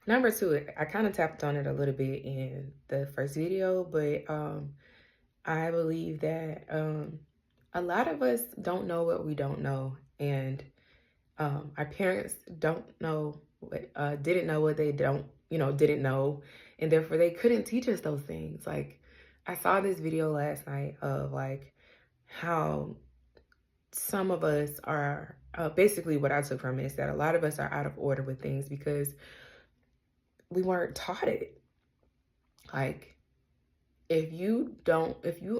Number two, I kind of tapped on it a little bit in the first video, but I believe that a lot of us don't know what we don't know, and our parents don't know what didn't know what they don't didn't know, and therefore they couldn't teach us those things. Like I saw this video last night of like how some of us are basically what I took from it is that a lot of us are out of order with things because we weren't taught it. Like if you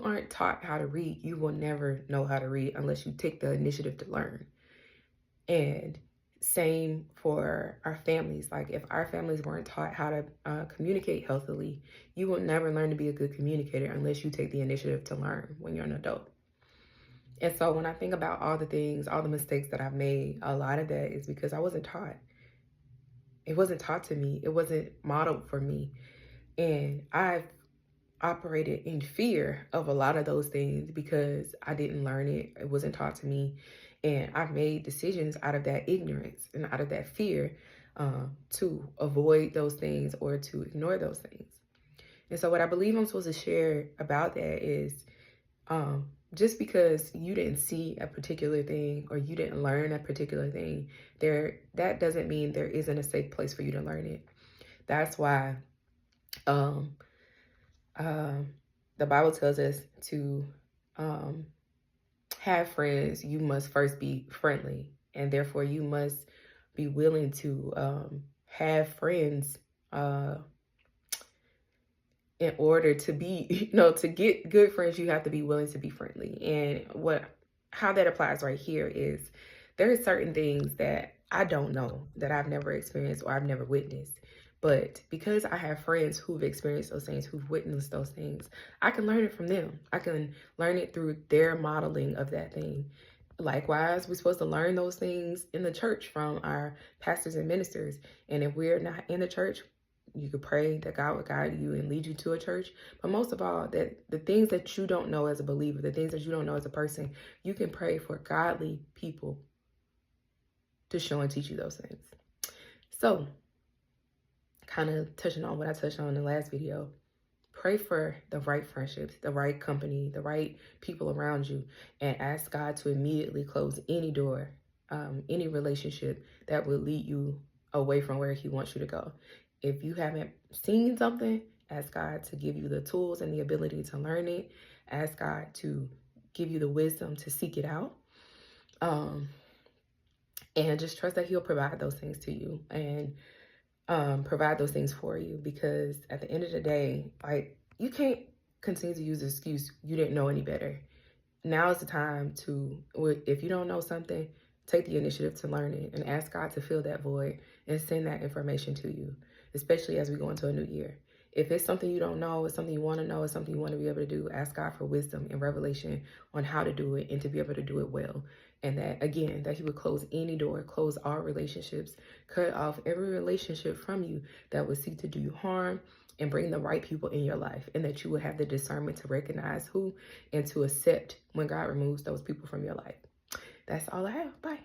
aren't taught how to read, you will never know how to read unless you take the initiative to learn. And same for our families. Like if our families weren't taught how to communicate healthily, you will never learn to be a good communicator unless you take the initiative to learn when you're an adult. And so when I think about all the things, all the mistakes that I've made, a lot of that is because I wasn't taught. It wasn't taught to me. It wasn't modeled for me. And I've operated in fear of a lot of those things because I didn't learn it. It wasn't taught to me. And I've made decisions out of that ignorance and out of that fear to avoid those things or to ignore those things. And so what I believe I'm supposed to share about that is just because you didn't see a particular thing or you didn't learn a particular thing, that doesn't mean there isn't a safe place for you to learn it. That's why the Bible tells us to have friends. You must first be friendly, and therefore you must be willing to have friends in order to be, to get good friends, you have to be willing to be friendly. And how that applies right here is there are certain things that I don't know, that I've never experienced or I've never witnessed. But because I have friends who've experienced those things, who've witnessed those things, I can learn it from them. I can learn it through their modeling of that thing. Likewise, we're supposed to learn those things in the church from our pastors and ministers. And if we're not in the church, you could pray that God would guide you and lead you to a church. But most of all, that the things that you don't know as a believer, the things that you don't know as a person, you can pray for godly people to show and teach you those things. So, kind of touching on what I touched on in the last video, pray for the right friendships, the right company, the right people around you, and ask God to immediately close any door, any relationship that will lead you away from where He wants you to go. If you haven't seen something, ask God to give you the tools and the ability to learn it. Ask God to give you the wisdom to seek it out. And just trust that He'll provide those things to you and provide those things for you. Because at the end of the day, like, you can't continue to use the excuse, you didn't know any better. Now is the time to, if you don't know something, take the initiative to learn it and ask God to fill that void and send that information to you, especially as we go into a new year. If it's something you don't know, it's something you want to know, it's something you want to be able to do, ask God for wisdom and revelation on how to do it and to be able to do it well. And that, again, that He would close any door, close all relationships, cut off every relationship from you that would seek to do you harm, and bring the right people in your life, and that you would have the discernment to recognize who and to accept when God removes those people from your life. That's all I have. Bye.